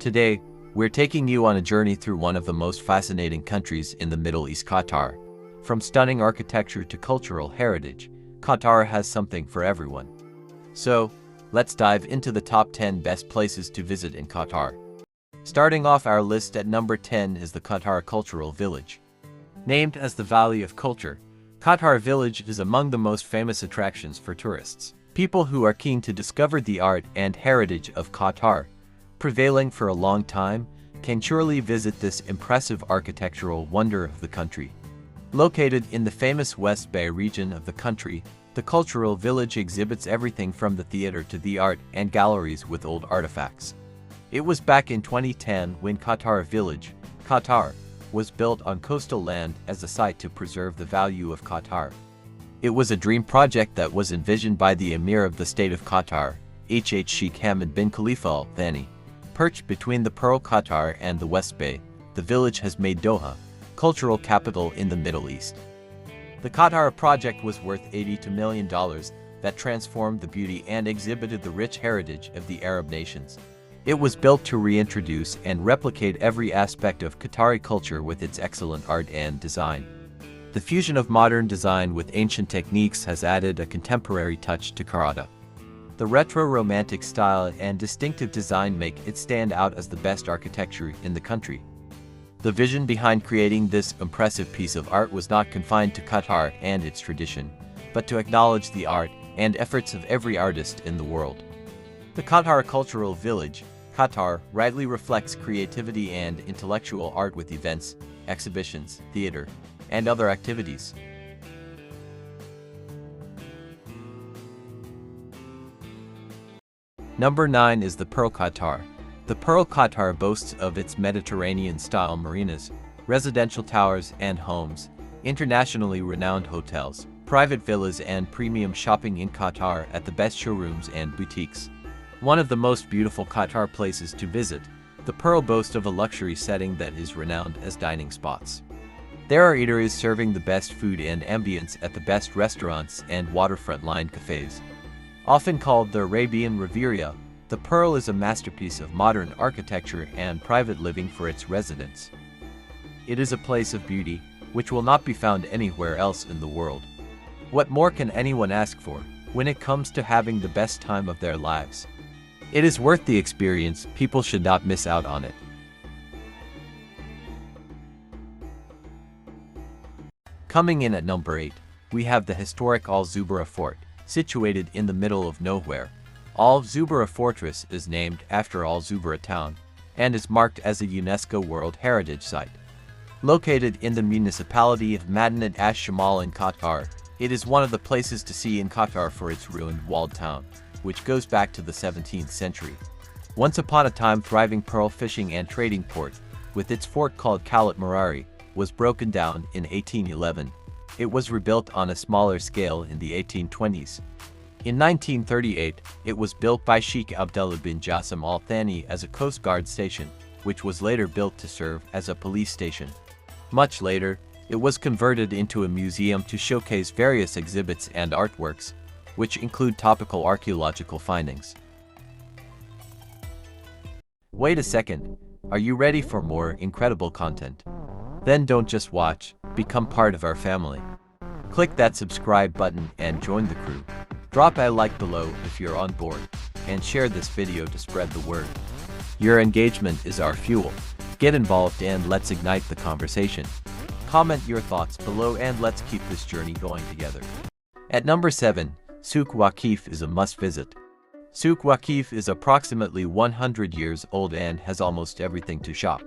Today, we're taking you on a journey through one of the most fascinating countries in the Middle East, Qatar. From stunning architecture to cultural heritage, Qatar has something for everyone. So, let's dive into the top 10 best places to visit in Qatar. Starting off our list at number 10 is the Katara Cultural Village. Named as the Valley of Culture, Qatar Village is among the most famous attractions for tourists. People who are keen to discover the art and heritage of Qatar, prevailing for a long time, can surely visit this impressive architectural wonder of the country. Located in the famous West Bay region of the country, the Cultural Village exhibits everything from the theater to the art and galleries with old artifacts. It was back in 2010 when Qatar Village, Qatar, was built on coastal land as a site to preserve the value of Qatar. It was a dream project that was envisioned by the Emir of the State of Qatar, Sheikh Hamad bin Khalifa Al Thani. Perched between the pearl-Qatar and the West Bay, the village has made Doha, cultural capital in the Middle East. The Katara project was worth $82 million that transformed the beauty and exhibited the rich heritage of the Arab nations. It was built to reintroduce and replicate every aspect of Qatari culture with its excellent art and design. The fusion of modern design with ancient techniques has added a contemporary touch to Qarada. The retro-romantic style and distinctive design make it stand out as the best architecture in the country. The vision behind creating this impressive piece of art was not confined to Qatar and its tradition, but to acknowledge the art and efforts of every artist in the world. The Qatar Cultural Village, Qatar, rightly reflects creativity and intellectual art with events, exhibitions, theater, and other activities. Number 9 is the pearl-Qatar. The pearl-Qatar boasts of its Mediterranean-style marinas, residential towers and homes, internationally renowned hotels, private villas and premium shopping in Qatar at the best showrooms and boutiques. One of the most beautiful Qatar places to visit, the Pearl boasts of a luxury setting that is renowned as dining spots. There are eateries serving the best food and ambience at the best restaurants and waterfront-lined cafes. Often called the Arabian Riviera, the Pearl is a masterpiece of modern architecture and private living for its residents. It is a place of beauty, which will not be found anywhere else in the world. What more can anyone ask for when it comes to having the best time of their lives? It is worth the experience. People should not miss out on it. Coming in at number 8, we have the historic Zubarah Fort, situated in the middle of nowhere. Zubarah Fortress is named after Zubarah town and is marked as a UNESCO World Heritage Site. Located in the municipality of Madinat Ash-Shamal in Qatar, it is one of the places to see in Qatar for its ruined walled town, which goes back to the 17th century. Once upon a time thriving pearl fishing and trading port, with its fort called Khalat Marari, was broken down in 1811. It was rebuilt on a smaller scale in the 1820s. In 1938, it was built by Sheikh Abdullah bin Jassim Al Thani as a Coast Guard station, which was later built to serve as a police station. Much later, it was converted into a museum to showcase various exhibits and artworks, which include topical archaeological findings. Wait a second, are you ready for more incredible content? Then don't just watch, become part of our family. Click that subscribe button and join the crew. Drop a like below if you're on board, and share this video to spread the word. Your engagement is our fuel. Get involved and let's ignite the conversation. Comment your thoughts below and let's keep this journey going together. At number 7, Souq Waqif is a must-visit. Souq Waqif is approximately 100 years old and has almost everything to shop.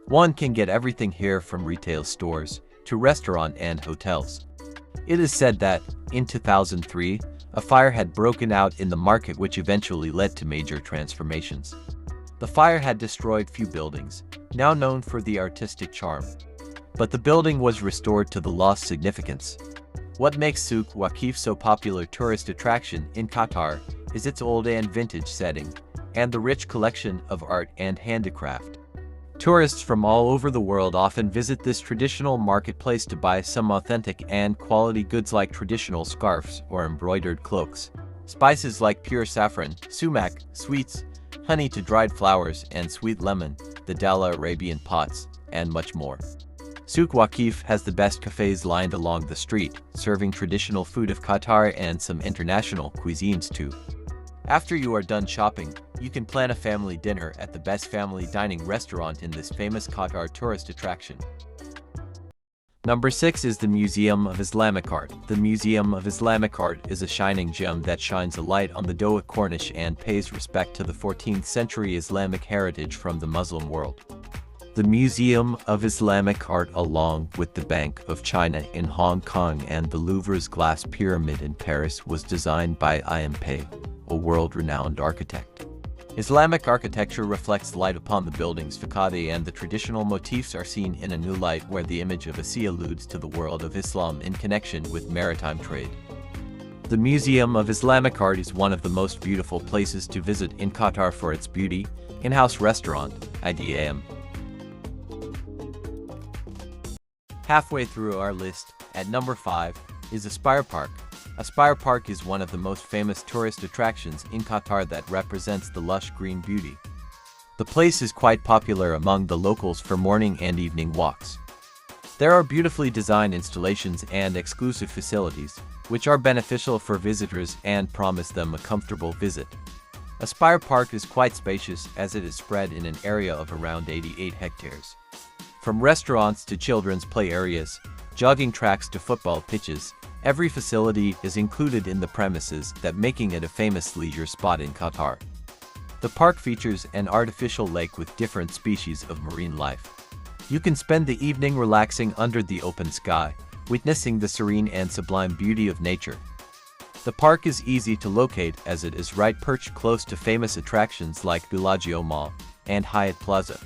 One can get everything here from retail stores to restaurant and hotels. It is said that, in 2003, a fire had broken out in the market which eventually led to major transformations. The fire had destroyed few buildings, now known for the artistic charm. But the building was restored to the lost significance. What makes Souq Waqif so popular tourist attraction in Qatar is its old and vintage setting, and the rich collection of art and handicraft. Tourists from all over the world often visit this traditional marketplace to buy some authentic and quality goods like traditional scarves or embroidered cloaks. Spices like pure saffron, sumac, sweets, honey to dried flowers and sweet lemon, the Dala Arabian pots, and much more. Souq Waqif has the best cafes lined along the street, serving traditional food of Qatar and some international cuisines too. After you are done shopping, you can plan a family dinner at the best family dining restaurant in this famous Qatar tourist attraction. Number 6 is the Museum of Islamic Art. The Museum of Islamic Art is a shining gem that shines a light on the Doha Corniche and pays respect to the 14th century Islamic heritage from the Muslim world. The Museum of Islamic Art, along with the Bank of China in Hong Kong and the Louvre's Glass Pyramid in Paris, was designed by I.M.P., a world-renowned architect. Islamic architecture reflects light upon the building's facade, and the traditional motifs are seen in a new light where the image of a sea alludes to the world of Islam in connection with maritime trade. The Museum of Islamic Art is one of the most beautiful places to visit in Qatar for its beauty, in-house restaurant, IDAM. Halfway through our list, at number 5, is Aspire Park. Aspire Park is one of the most famous tourist attractions in Qatar that represents the lush green beauty. The place is quite popular among the locals for morning and evening walks. There are beautifully designed installations and exclusive facilities, which are beneficial for visitors and promise them a comfortable visit. Aspire Park is quite spacious as it is spread in an area of around 88 hectares. From restaurants to children's play areas, jogging tracks to football pitches, every facility is included in the premises, that making it a famous leisure spot in Qatar. The park features an artificial lake with different species of marine life. You can spend the evening relaxing under the open sky, witnessing the serene and sublime beauty of nature. The park is easy to locate as it is right perched close to famous attractions like Bellagio Mall and Hyatt Plaza.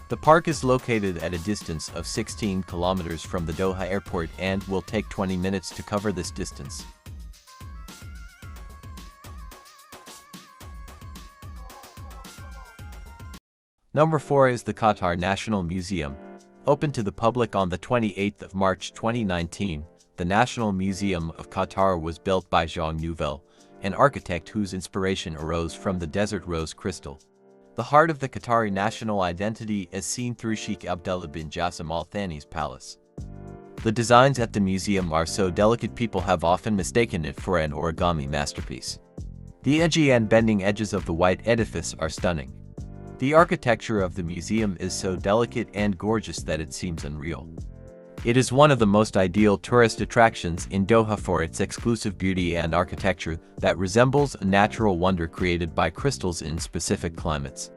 The park is located at a distance of 16 kilometers from the Doha airport and will take 20 minutes to cover this distance. Number 4 is the Qatar National Museum. Opened to the public on the 28th of March 2019, the National Museum of Qatar was built by Jean Nouvel, an architect whose inspiration arose from the desert rose crystal. The heart of the Qatari national identity is seen through Sheikh Abdullah bin Jassim Al Thani's palace. The designs at the museum are so delicate people have often mistaken it for an origami masterpiece. The edgy and bending edges of the white edifice are stunning. The architecture of the museum is so delicate and gorgeous that it seems unreal. It is one of the most ideal tourist attractions in Doha for its exclusive beauty and architecture that resembles a natural wonder created by crystals in specific climates.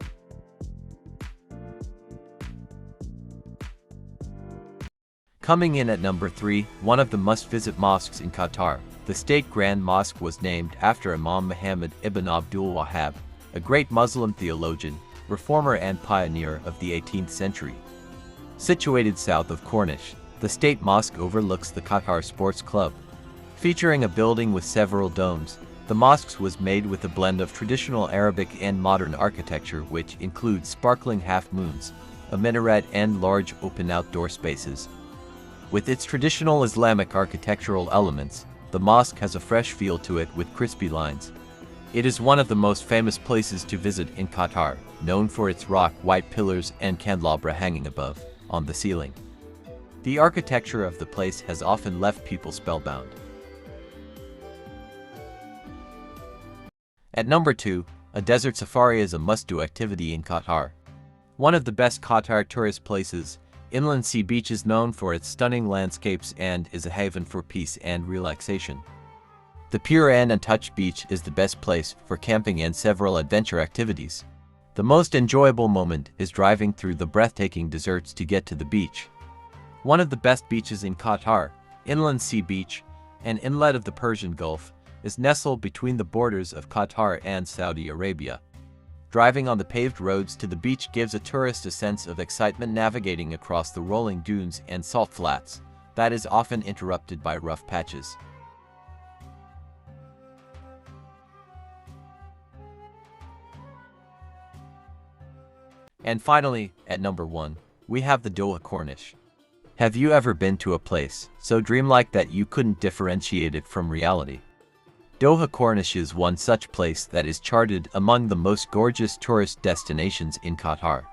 Coming in at number 3, one of the must-visit mosques in Qatar, the State Grand Mosque was named after Imam Muhammad ibn Abdul Wahhab, a great Muslim theologian, reformer and pioneer of the 18th century. Situated south of Corniche, the State Mosque overlooks the Qatar Sports Club. Featuring a building with several domes, the mosque was made with a blend of traditional Arabic and modern architecture, which includes sparkling half-moons, a minaret and large open outdoor spaces. With its traditional Islamic architectural elements, the mosque has a fresh feel to it with crispy lines. It is one of the most famous places to visit in Qatar, known for its rock-white pillars and candelabra hanging above, on the ceiling. The architecture of the place has often left people spellbound. At number 2, a desert safari is a must-do activity in Qatar. One of the best Qatar tourist places, Inland Sea Beach is known for its stunning landscapes and is a haven for peace and relaxation. The pure and untouched beach is the best place for camping and several adventure activities. The most enjoyable moment is driving through the breathtaking deserts to get to the beach. One of the best beaches in Qatar, Inland Sea Beach, an inlet of the Persian Gulf, is nestled between the borders of Qatar and Saudi Arabia. Driving on the paved roads to the beach gives a tourist a sense of excitement, navigating across the rolling dunes and salt flats that is often interrupted by rough patches. And finally, at number 1, we have the Doha Corniche. Have you ever been to a place so dreamlike that you couldn't differentiate it from reality? Doha Corniche is one such place that is charted among the most gorgeous tourist destinations in Qatar.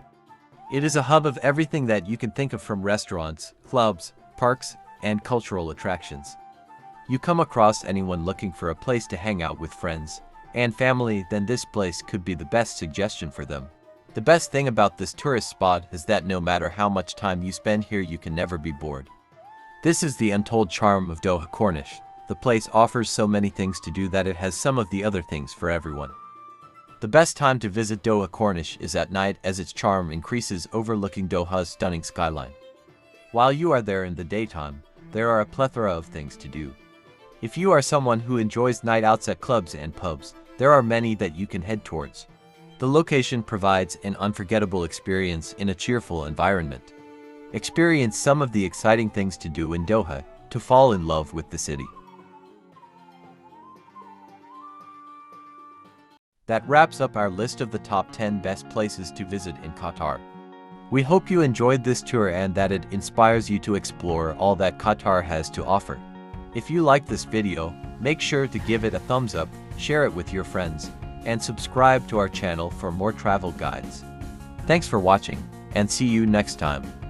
It is a hub of everything that you can think of, from restaurants, clubs, parks, and cultural attractions. You come across anyone looking for a place to hang out with friends and family, then this place could be the best suggestion for them. The best thing about this tourist spot is that no matter how much time you spend here, you can never be bored. This is the untold charm of Doha Corniche. The place offers so many things to do that it has some of the other things for everyone. The best time to visit Doha Corniche is at night, as its charm increases overlooking Doha's stunning skyline. While you are there in the daytime, there are a plethora of things to do. If you are someone who enjoys night outs at clubs and pubs, there are many that you can head towards. The location provides an unforgettable experience in a cheerful environment. Experience some of the exciting things to do in Doha to fall in love with the city. That wraps up our list of the top 10 best places to visit in Qatar. We hope you enjoyed this tour and that it inspires you to explore all that Qatar has to offer. If you liked this video, make sure to give it a thumbs up, share it with your friends, and subscribe to our channel for more travel guides. Thanks for watching, and see you next time.